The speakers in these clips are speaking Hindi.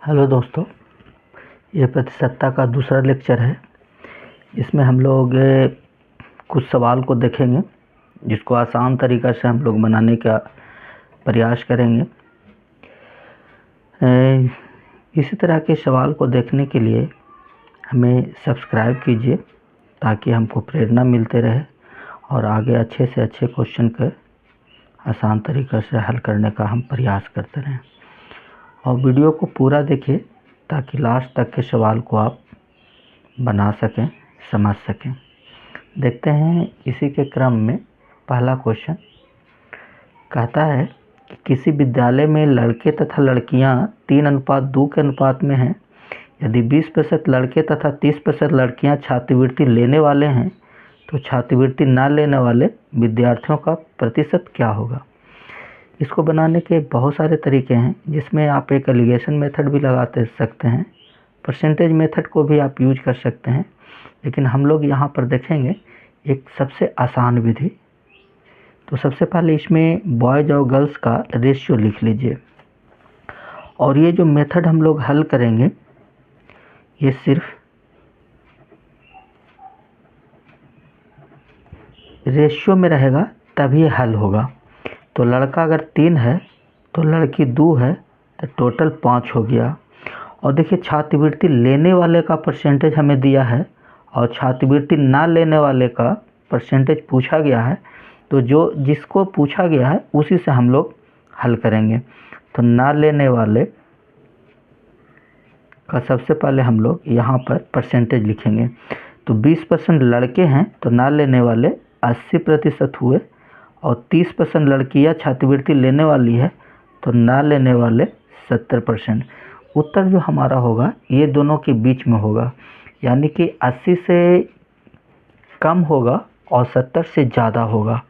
हेलो दोस्तों, ये प्रतिशतता का दूसरा लेक्चर है। इसमें हम लोग कुछ सवाल को देखेंगे जिसको आसान तरीक़ा से हम लोग बनाने का प्रयास करेंगे। इसी तरह के सवाल को देखने के लिए हमें सब्सक्राइब कीजिए ताकि हमको प्रेरणा मिलते रहे और आगे अच्छे से अच्छे क्वेश्चन का आसान तरीक़ा से हल करने का हम प्रयास करते रहें। और वीडियो को पूरा देखिए ताकि लास्ट तक के सवाल को आप बना सकें, समझ सकें। देखते हैं इसी के क्रम में पहला क्वेश्चन कहता है कि किसी विद्यालय में लड़के तथा लड़कियां 3:2 के अनुपात में हैं। यदि 20% लड़के तथा 30% लड़कियां छात्रवृत्ति लेने वाले हैं तो छात्रवृत्ति न लेने वाले विद्यार्थियों का प्रतिशत क्या होगा। इसको बनाने के बहुत सारे तरीके हैं जिसमें आप एक एलिगेशन मेथड भी लगा सकते हैं, परसेंटेज मेथड को भी आप यूज कर सकते हैं, लेकिन हम लोग यहाँ पर देखेंगे एक सबसे आसान विधि। तो सबसे पहले इसमें बॉयज़ और गर्ल्स का रेशियो लिख लीजिए और ये जो मेथड हम लोग हल करेंगे ये सिर्फ रेशियो में रहेगा तभी हल होगा। तो लड़का अगर 3 है तो लड़की 2 है तो टोटल 5 हो गया। और देखिए छात्रवृत्ति लेने वाले का परसेंटेज हमें दिया है और छात्रवृत्ति ना लेने वाले का परसेंटेज पूछा गया है, तो जो जिसको पूछा गया है उसी से हम लोग हल करेंगे। तो ना लेने वाले का सबसे पहले हम लोग यहाँ पर परसेंटेज लिखेंगे। तो 20% लड़के हैं तो ना लेने वाले 80% हुए और 30% लड़कियाँ छात्रवृत्ति लेने वाली है तो ना लेने वाले 70%। उत्तर जो हमारा होगा ये दोनों के बीच में होगा, यानी कि 80 से कम होगा और 70 से ज़्यादा होगा।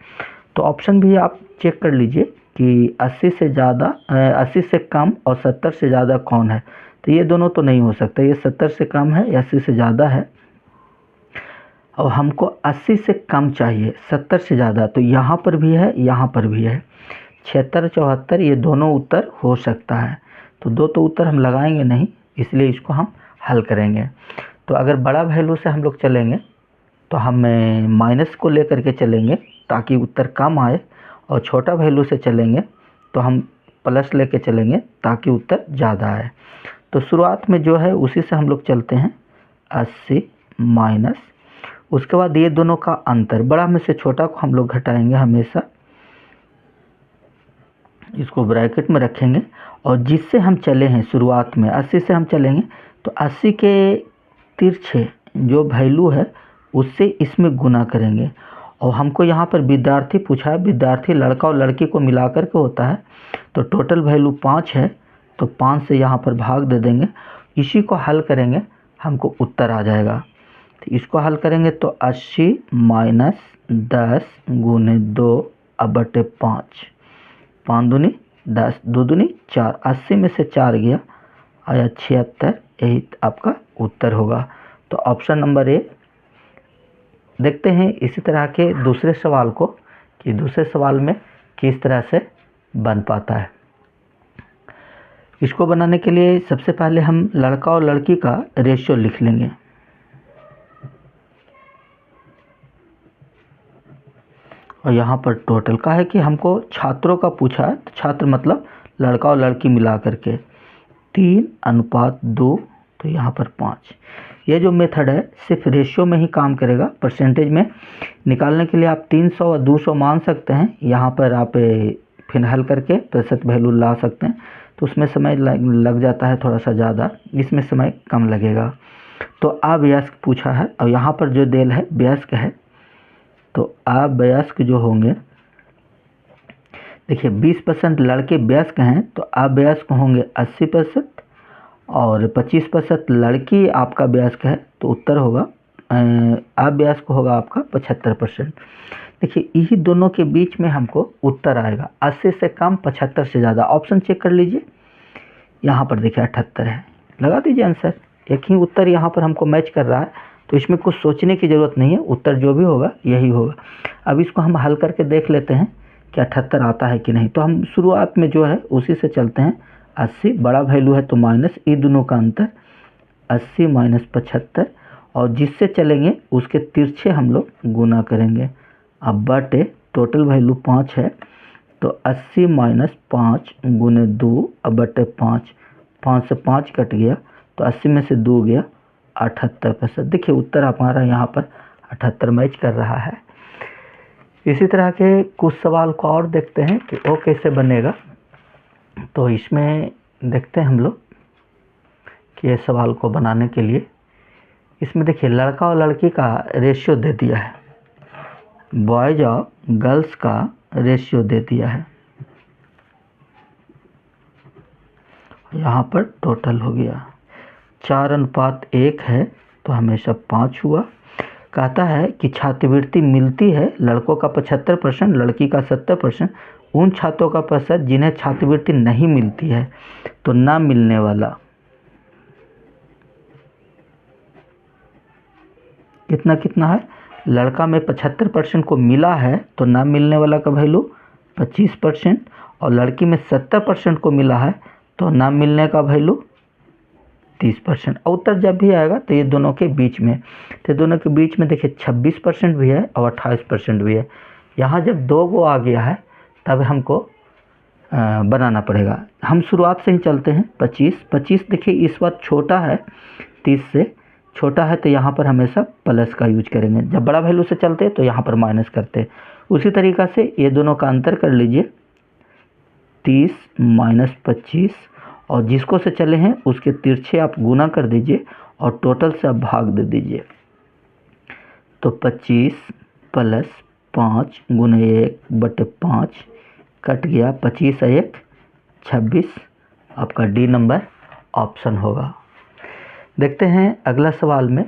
तो ऑप्शन भी आप चेक कर लीजिए कि 80 से ज़्यादा 80 से कम और 70 से ज़्यादा कौन है। तो ये दोनों तो नहीं हो सकता, ये 70 से कम है या 80 से ज़्यादा है और हमको 80 से कम चाहिए, 70 से ज़्यादा। तो यहाँ पर भी है, यहाँ पर भी है। 76, 74 ये दोनों उत्तर हो सकता है। तो दो तो उत्तर हम लगाएंगे नहीं, इसलिए इसको हम हल करेंगे। तो अगर बड़ा वैल्यू से हम लोग चलेंगे तो हम माइनस को लेकर के चलेंगे ताकि उत्तर कम आए, और छोटा वैल्यू से चलेंगे तो हम प्लस लेके चलेंगे ताकि उत्तर ज़्यादा आए। तो शुरुआत में जो है उसी से हम लोग चलते हैं, 80 माइनस, उसके बाद ये दोनों का अंतर, बड़ा में से छोटा को हम लोग घटाएंगे हमेशा, इसको ब्रैकेट में रखेंगे। और जिससे हम चले हैं शुरुआत में 80 से हम चलेंगे तो 80 के तिरछे जो वैल्यू है उससे इसमें गुना करेंगे। और हमको यहाँ पर विद्यार्थी पूछा है, विद्यार्थी लड़का और लड़की को मिलाकर के होता है, तो टोटल वैल्यू 5 है तो 5 से यहाँ पर भाग दे देंगे। इसी को हल करेंगे हमको उत्तर आ जाएगा। तो इसको हल करेंगे तो 80 माइनस 10 गुने 2 बटे 5, 5 दूनी 10, 2 दूनी 4, 80 में से 4 गया आया 76, यही आपका उत्तर होगा। तो ऑप्शन नंबर ए। देखते हैं इसी तरह के दूसरे सवाल को कि दूसरे सवाल में किस तरह से बन पाता है। इसको बनाने के लिए सबसे पहले हम लड़का और लड़की का रेशियो लिख लेंगे। और यहाँ पर टोटल का है कि हमको छात्रों का पूछा है, तो छात्र मतलब लड़का और लड़की मिला करके 3:2, तो यहाँ पर 5। ये जो मेथड है सिर्फ रेशियो में ही काम करेगा, परसेंटेज में निकालने के लिए आप 300 और 200 मान सकते हैं। यहाँ पर आप फिर हल करके प्रतिशत वैल्यू ला सकते हैं, तो उसमें समय लग जाता है थोड़ा सा ज़्यादा, इसमें समय कम लगेगा। तो अवयस्क पूछा है और यहाँ पर जो देल है वयस्क है, तो अवयस्क जो होंगे, देखिए 20% लड़के वयस्क हैं तो अवयस्क होंगे 80% और 25% लड़की आपका वयस्क है तो उत्तर होगा अवयस्क होगा आपका 75%। देखिए यही दोनों के बीच में हमको उत्तर आएगा, 80 से कम 75 से ज़्यादा। ऑप्शन चेक कर लीजिए, यहाँ पर देखिए 78 है, लगा दीजिए आंसर। एक ही उत्तर यहाँ पर हमको मैच कर रहा है, तो इसमें कुछ सोचने की ज़रूरत नहीं है, उत्तर जो भी होगा यही होगा। अब इसको हम हल करके देख लेते हैं कि 78 आता है कि नहीं। तो हम शुरुआत में जो है उसी से चलते हैं, 80 बड़ा वैल्यू है तो माइनस, ये दोनों का अंतर 80 माइनस 75, और जिससे चलेंगे उसके तिरछे हम लोग गुना करेंगे। अब बटे टोटल वैल्यू 5 है तो 80 माइनस 5 गुने 2 अब बटे 5, 5 से 5 कट गया तो 80 में से 2 गया 78%। देखिए उत्तर हमारा यहाँ पर 78 मैच कर रहा है। इसी तरह के कुछ सवाल को और देखते हैं कि वो कैसे बनेगा। तो इसमें देखते हैं हम लोग कि ये सवाल को बनाने के लिए, इसमें देखिए लड़का और लड़की का रेशियो दे दिया है, बॉयज और गर्ल्स का रेशियो दे दिया है, यहाँ पर टोटल हो गया 4:1 है तो हमेशा 5 हुआ। कहता है कि छात्रवृत्ति मिलती है लड़कों का 75%, लड़की का 70%, उन छात्रों का प्रतिशत जिन्हें छात्रवृत्ति नहीं मिलती है तो ना मिलने वाला कितना कितना है। लड़का में 75% को मिला है तो ना मिलने वाला का वैल्यू 25%, और लड़की में 70% को मिला है तो ना मिलने का वैल्यू 30%। उत्तर जब भी आएगा तो ये दोनों के बीच में, तो दोनों के बीच में देखिए 26% भी है और 28% भी है। यहाँ जब 2 गो आ गया है तब हमको बनाना पड़ेगा। हम शुरुआत से ही चलते हैं। 25 देखिए इस बार छोटा है, 30 से छोटा है तो यहाँ पर हमेशा प्लस का यूज करेंगे। जब बड़ा वैल्यू से चलते हैं तो यहाँ पर माइनस करते हैं। उसी तरीक़ा से ये दोनों का अंतर कर लीजिए, 30 माइनस 25, और जिसको से चले हैं उसके तिरछे आप गुना कर दीजिए और टोटल से आप भाग दे दीजिए। तो 25 प्लस 5 गुने 1 बटे 5 कट गया, 25 1 26, आपका डी नंबर ऑप्शन होगा। देखते हैं अगला सवाल में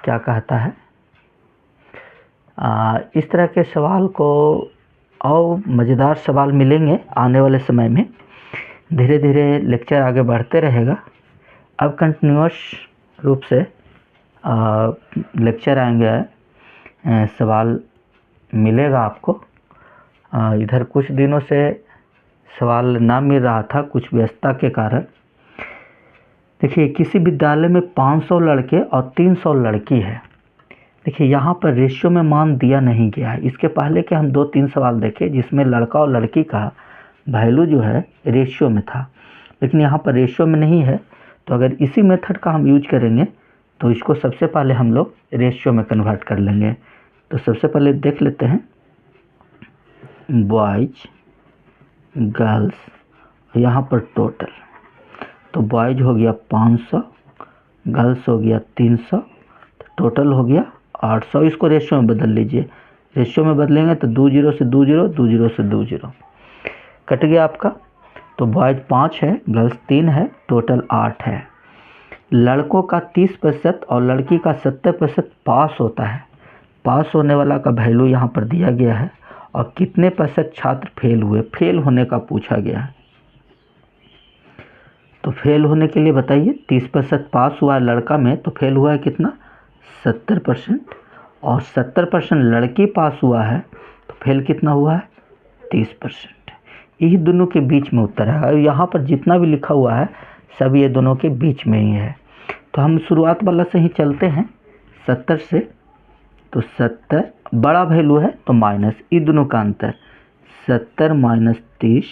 क्या कहता है। इस तरह के सवाल को और मज़ेदार सवाल मिलेंगे आने वाले समय में। धीरे धीरे लेक्चर आगे बढ़ते रहेगा। अब कंटिन्यूअस रूप से लेक्चर आएंगे, सवाल मिलेगा आपको। इधर कुछ दिनों से सवाल ना मिल रहा था कुछ व्यस्तता के कारण। देखिए किसी विद्यालय में 500 लड़के और 300 लड़की है। देखिए यहाँ पर रेशियो में मान दिया नहीं गया है। इसके पहले के हम 2-3 सवाल देखे जिसमें लड़का और लड़की का वैल्यू जो है रेशियो में था, लेकिन यहाँ पर रेशियो में नहीं है। तो अगर इसी मेथड का हम यूज करेंगे तो इसको सबसे पहले हम लोग रेशियो में कन्वर्ट कर लेंगे। तो सबसे पहले देख लेते हैं बॉयज गर्ल्स, यहाँ पर टोटल, तो बॉयज हो गया 500, गर्ल्स हो गया 300, तो टोटल हो गया 800। इसको रेशियो में बदल लीजिए। रेशियो में बदलेंगे तो 2 0 से 2 0, 2 0 से 2 0 कट गया आपका। तो बॉयज 5 है, गर्ल्स 3 है, टोटल 8 है। लड़कों का 30% और लड़की का 70% पास होता है। पास होने वाला का वैल्यू यहाँ पर दिया गया है और कितने % छात्र फेल हुए, फेल होने का पूछा गया है। तो फेल होने के लिए बताइए, 30% पास हुआ है लड़का में तो फेल हुआ है कितना 70%, और 70% लड़की पास हुआ है तो फेल कितना हुआ है 30%। यही दोनों के बीच में उत्तर है। और यहाँ पर जितना भी लिखा हुआ है सब ये दोनों के बीच में ही है। तो हम शुरुआत वाला से ही चलते हैं 70 से। तो 70 बड़ा वैल्यू है तो माइनस, ये दोनों का अंतर 70 माइनस 30,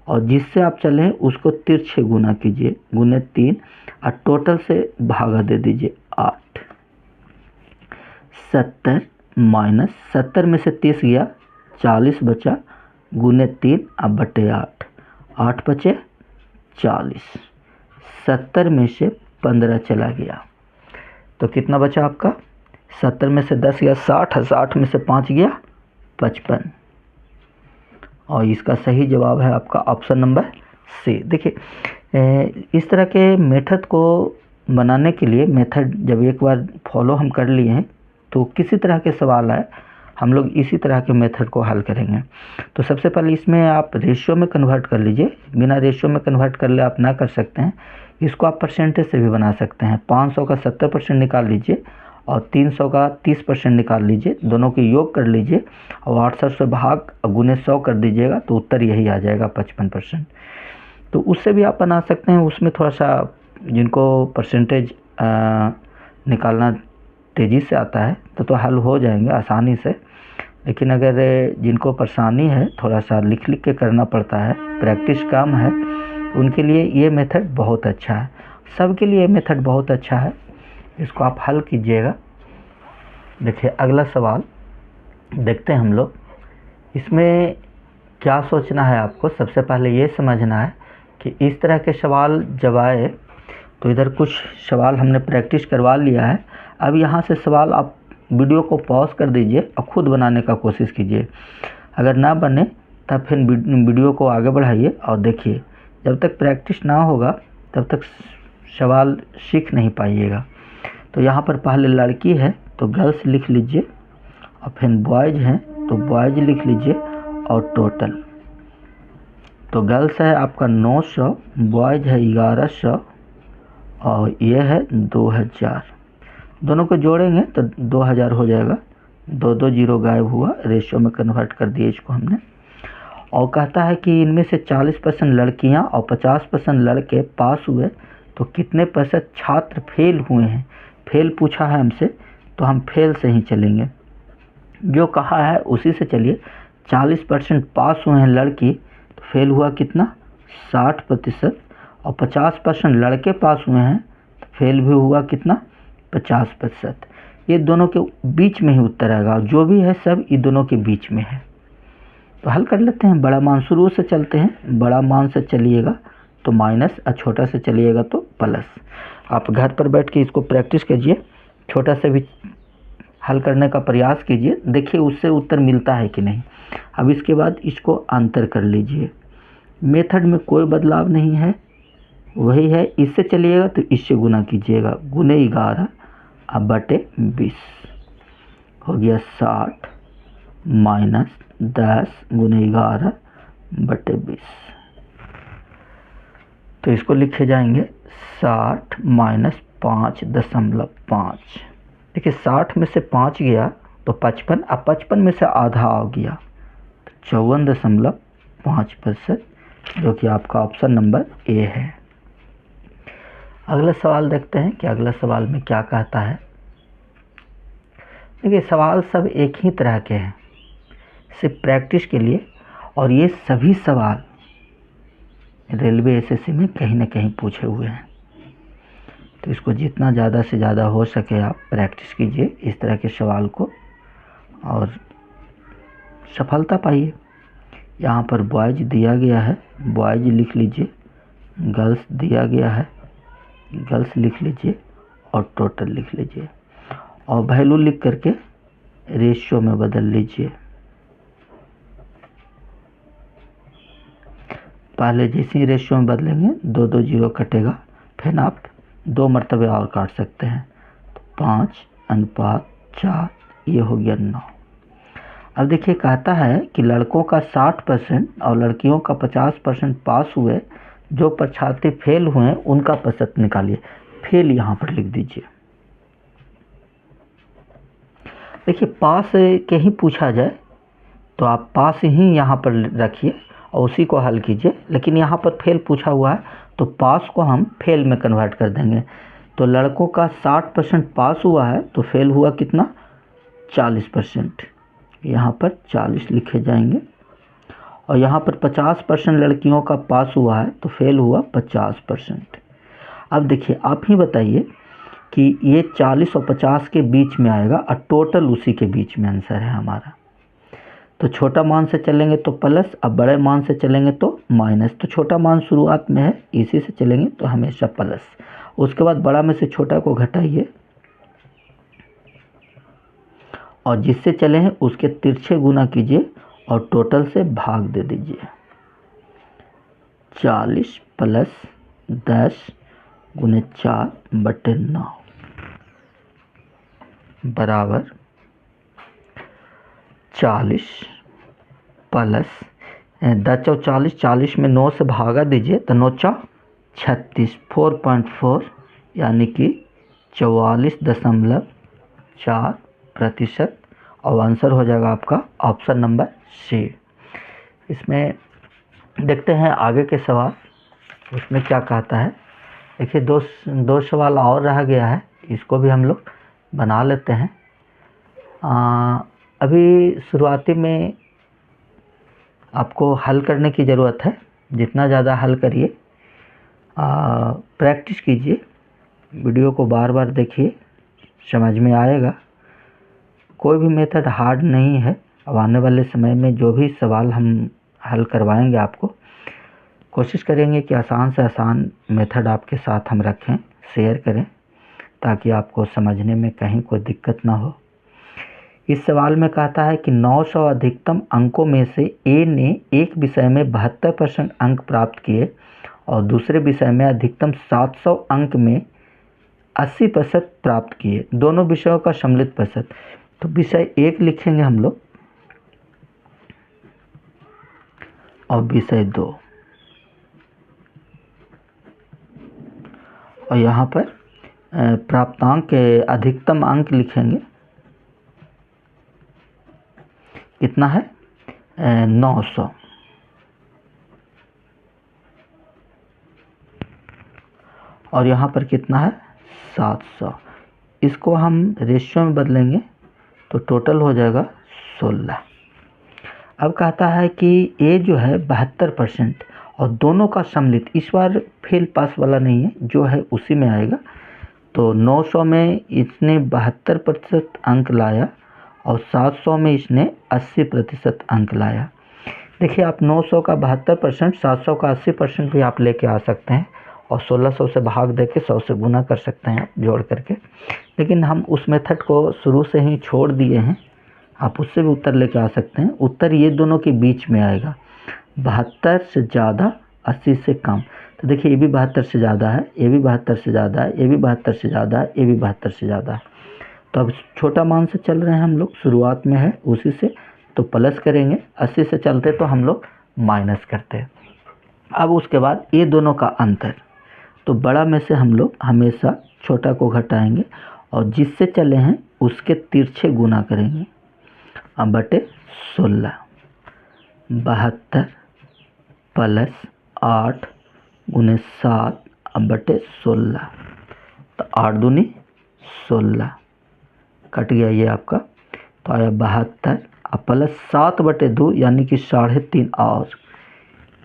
और जिससे आप चले उसको तिरछे गुना कीजिए, गुने 3 और टोटल से भागा दे दीजिए 8। 70 माइनस 70 में से 30 गया 40 बचा, गुने 3 अब बटे 8, 8 बचे 40। 70 में से 15 चला गया तो कितना बचा आपका, 70 में से 10 गया 60, 60 में से 5 गया 55, और इसका सही जवाब है आपका ऑप्शन नंबर सी। देखिए इस तरह के मेथड को बनाने के लिए, मेथड जब एक बार फॉलो हम कर लिए हैं तो किसी तरह के सवाल आए हम लोग इसी तरह के मेथड को हल करेंगे। तो सबसे पहले इसमें आप रेशियो में कन्वर्ट कर लीजिए। बिना रेशियो में कन्वर्ट कर ले आप ना कर सकते हैं। इसको आप परसेंटेज से भी बना सकते हैं। 500 का 70% निकाल लीजिए और 300 का 30% निकाल लीजिए, दोनों के योग कर लीजिए और 800 से भाग गुने 100 कर दीजिएगा तो उत्तर यही आ जाएगा 55%। तो उससे भी आप बना सकते हैं। उसमें थोड़ा सा जिनको परसेंटेज निकालना तेज़ी से आता है तो हल हो जाएंगे आसानी से। लेकिन अगर जिनको परेशानी है, थोड़ा सा लिख लिख के करना पड़ता है, प्रैक्टिस काम है, उनके लिए ये मेथड बहुत अच्छा है। सबके लिए ये मेथड बहुत अच्छा है, इसको आप हल कीजिएगा। देखिए अगला सवाल देखते हैं हम लोग। इसमें क्या सोचना है आपको, सबसे पहले ये समझना है कि इस तरह के सवाल जब आए तो इधर कुछ सवाल हमने प्रैक्टिस करवा लिया है। अब यहाँ से सवाल आप वीडियो को पॉज कर दीजिए और ख़ुद बनाने का कोशिश कीजिए। अगर ना बने तब फिर वीडियो को आगे बढ़ाइए और देखिए। जब तक प्रैक्टिस ना होगा तब तक सवाल सीख नहीं पाइएगा। तो यहाँ पर पहले लड़की है तो गर्ल्स लिख लीजिए, और फिर बॉयज़ हैं तो बॉयज़ लिख लीजिए, और टोटल। तो गर्ल्स है आपका 900, बॉयज़ है 1100, और ये है 2000। दोनों को जोड़ेंगे तो 2000 हो जाएगा। 2 जीरो गायब हुआ, रेशियो में कन्वर्ट कर दिए इसको हमने। और कहता है कि इनमें से 40% लड़कियां और 50% लड़के पास हुए तो कितने % छात्र फेल हुए हैं। फेल पूछा है हमसे तो हम फेल से ही चलेंगे, जो कहा है उसी से चलिए। 40% पास हुए हैं लड़की तो फेल हुआ कितना, 60%। और 50% लड़के पास हुए हैं तो फेल भी हुआ कितना, 50%। ये दोनों के बीच में ही उत्तर आएगा, जो भी है सब ये दोनों के बीच में है। तो हल कर लेते हैं। बड़ा मान शुरू से चलते हैं, बड़ा मान से चलिएगा तो माइनस, और छोटा से चलिएगा तो प्लस। आप घर पर बैठ के इसको प्रैक्टिस कीजिए, छोटा से भी हल करने का प्रयास कीजिए, देखिए उससे उत्तर मिलता है कि नहीं। अब इसके बाद इसको अंतर कर लीजिए। मेथड में कोई बदलाव नहीं है, वही है। इससे चलिएगा तो इससे गुना कीजिएगा, गुने 11 अब बटे 20 हो गया 60 माइनस 10 गुने 11 बटे 20। तो इसको लिखे जाएंगे 60 माइनस 5.5। देखिए 60 में से 5 गया तो 55, अब 55 में से आधा आ गया तो 54.5%, जो कि आपका ऑप्शन नंबर ए है। अगला सवाल देखते हैं कि अगला सवाल में क्या कहता है। देखिए सवाल सब एक ही तरह के हैं, सिर्फ प्रैक्टिस के लिए, और ये सभी सवाल रेलवे एसएससी में कहीं ना कहीं पूछे हुए हैं। तो इसको जितना ज़्यादा से ज़्यादा हो सके आप प्रैक्टिस कीजिए इस तरह के सवाल को, और सफलता पाइए। यहाँ पर बॉयज दिया गया है, बॉयज लिख लीजिए। गर्ल्स दिया गया है, गर्ल्स लिख लीजिए, और टोटल लिख लीजिए, और वैल्यू लिख करके रेशियो में बदल लीजिए। पहले जैसे ही रेशियो में बदलेंगे 2 जीरो कटेगा, फिर आप 2 मरतबे और काट सकते हैं। तो 5:4, ये हो गया 9। अब देखिए कहता है कि लड़कों का 60% और लड़कियों का 50% पास हुए, जो परीक्षार्थी फेल हुए उनका प्रतिशत निकालिए। फेल यहाँ पर लिख दीजिए। देखिए पास के ही पूछा जाए तो आप पास ही यहाँ पर रखिए और उसी को हल कीजिए, लेकिन यहाँ पर फेल पूछा हुआ है तो पास को हम फेल में कन्वर्ट कर देंगे। तो लड़कों का 60% पास हुआ है तो फेल हुआ कितना, 40%। यहाँ पर 40 लिखे जाएंगे, और यहाँ पर 50% लड़कियों का पास हुआ है तो फेल हुआ 50%। अब देखिए आप ही बताइए कि ये 40 और 50 के बीच में आएगा, और टोटल उसी के बीच में आंसर है हमारा। तो छोटा मान से चलेंगे तो प्लस, अब बड़े मान से चलेंगे तो माइनस। तो छोटा मान शुरुआत में है, इसी से चलेंगे तो हमेशा प्लस। उसके बाद बड़ा में से छोटा को घटाइए, और जिससे चले हैं उसके तिरछे गुना कीजिए और टोटल से भाग दे दीजिए। 40 + 10 × 4/9 बराबर 40 + 10 और 40 में 9 से भागा दीजिए तो 9 × 36, 4.4, यानी कि 44.4%, और आंसर हो जाएगा आपका ऑप्शन नंबर सी। इसमें देखते हैं आगे के सवाल। उसमें क्या कहता है देखिए, दो सवाल और रह गया है, इसको भी हम लोग बना लेते हैं। अभी शुरुआती में आपको हल करने की ज़रूरत है, जितना ज़्यादा हल करिए, प्रैक्टिस कीजिए, वीडियो को बार बार देखिए, समझ में आएगा। कोई भी मेथड हार्ड नहीं है। अब आने वाले समय में जो भी सवाल हम हल करवाएंगे आपको, कोशिश करेंगे कि आसान से आसान मेथड आपके साथ हम रखें, शेयर करें, ताकि आपको समझने में कहीं कोई दिक्कत ना हो। इस सवाल में कहता है कि 900 अधिकतम अंकों में से ए ने एक विषय में 72% अंक प्राप्त किए और दूसरे विषय में अधिकतम 700 अंक में 80% प्राप्त किए। दोनों विषयों का सम्मिलित प्रतिशत। तो विषय 1 लिखेंगे हम लोग और विषय 2, और यहाँ पर प्राप्तांक अधिकतम अंक लिखेंगे, कितना है 900, और यहाँ पर कितना है 700। इसको हम रेशियो में बदलेंगे तो टोटल हो जाएगा 16। अब कहता है कि ए जो है 72% और दोनों का सम्मिलित, इस बार फेल पास वाला नहीं है, जो है उसी में आएगा। तो 900 में इसने 72% अंक लाया और 700 में इसने 80% अंक लाया। देखिए, आप 900 का 72%, 700 का 80% भी आप लेके आ सकते हैं और 1600 से भाग दे के 100 से गुना कर सकते हैं जोड़ करके। लेकिन हम उस मेथड को शुरू से ही छोड़ दिए हैं, आप उससे भी उत्तर लेके आ सकते हैं। उत्तर ये दोनों के बीच में आएगा, 72 से ज़्यादा, 80 से कम। तो देखिए, ये भी 72 से ज़्यादा है, ये भी 72 से ज़्यादा है, ये भी 72 से ज़्यादा है, ये भी 72 से ज़्यादा है। तो अब छोटा मान से चल रहे हैं हम लोग, शुरुआत में है उसी से, तो प्लस करेंगे। 80 से चलते तो हम लोग माइनस करते। अब उसके बाद ये दोनों का अंतर, तो बड़ा में से हम लोग हमेशा छोटा को घटाएंगे और जिससे चले हैं उसके तिरछे गुना करेंगे। अब बटे 16, 72 प्लस 8 गुने 7, अब बटे 16, तो 8 दूनी 16, कट गया ये आपका, तो आया 72 और प्लस 7/2 यानी कि 3.5 और,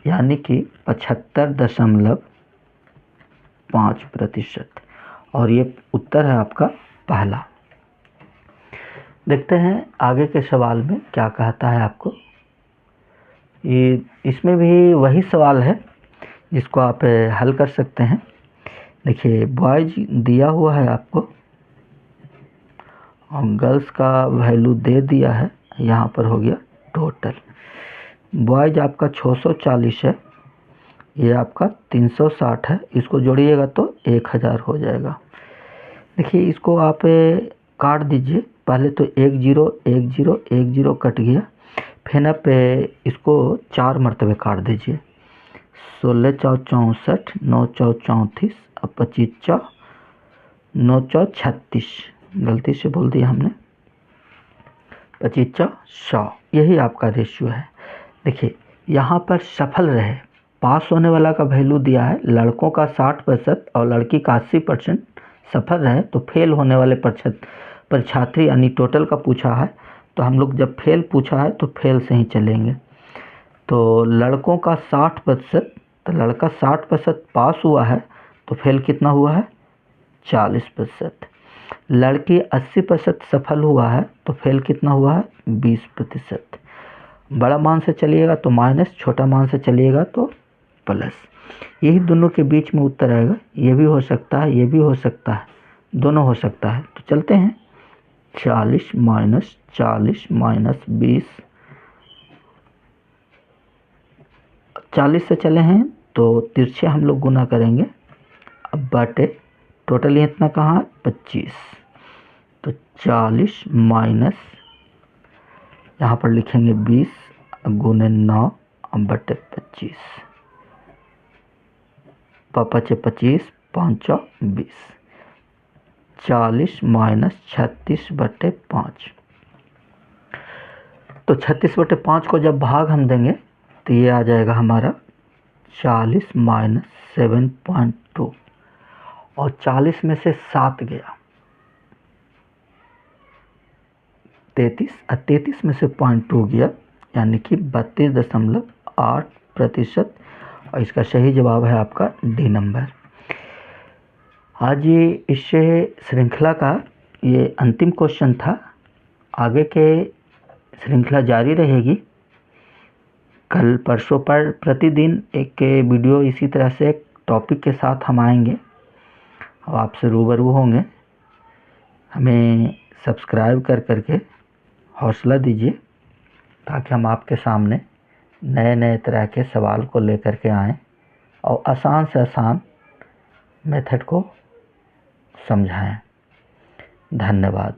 यानी कि 75.5%। और ये उत्तर है आपका पहला। देखते हैं आगे के सवाल में क्या कहता है आपको। ये इसमें भी वही सवाल है जिसको आप हल कर सकते हैं। देखिए, बॉयज दिया हुआ है आपको और गर्ल्स का वैल्यू दे दिया है, यहाँ पर हो गया टोटल। बॉयज आपका 640 है, ये आपका 360 है, इसको जोड़िएगा तो 1000 हो जाएगा। देखिए, इसको आप काट दीजिए, पहले तो 1 0 1 0 1 0 कट गया, फिर आप इसको 4 मरतबे काट दीजिए। 16 चौ 64, 9 चौ 34, अब 25 चौ 9 चौ 36, गलती से बोल दिया हमने, 25 चौ 100, यही आपका रेशियो है। देखिए, यहाँ पर सफल रहे, पास होने वाला का वैल्यू दिया है, लड़कों का 60% और लड़की का 80% सफल रहे, तो फेल होने वाले परीक्षार्थी यानी टोटल का पूछा है, तो हम लोग जब फेल पूछा है तो फेल से ही चलेंगे। तो लड़कों का 60%, तो लड़का 60% पास हुआ है, तो फेल कितना हुआ है 40%। लड़की 80% सफल हुआ है, तो फेल कितना हुआ है 20%। बड़ा मान से चलिएगा तो माइनस, छोटा मान से चलिएगा तो प्लस। यही दोनों के बीच में उत्तर आएगा। ये भी हो सकता है, ये भी हो सकता है, दोनों हो सकता है। तो चलते हैं, 40 माइनस 40 माइनस 20, 40 से चले हैं तो तिरछे हम लोग गुना करेंगे, अब बटे टोटल इतना कहाँ है 25, तो 40 माइनस यहाँ पर लिखेंगे 20 गुने 9 बटे 25, 5 × 25 5 × 20, 40 माइनस 36/5। तो 36/5 को जब भाग हम देंगे तो ये आ जाएगा हमारा 40 माइनस 7.2 और 40 में से 7 गया 33 में से 0.2 गया, यानी कि 32.8%। और इसका सही जवाब है आपका डी नंबर। आज ये इस श्रृंखला का ये अंतिम क्वेश्चन था। आगे के श्रृंखला जारी रहेगी। कल परसों पर प्रतिदिन एक वीडियो इसी तरह से एक टॉपिक के साथ हम आएंगे और आपसे रूबरू होंगे। हमें सब्सक्राइब कर करके हौसला दीजिए ताकि हम आपके सामने नए नए तरह के सवाल को लेकर के आएँ और आसान से आसान मेथड को समझाएं। धन्यवाद।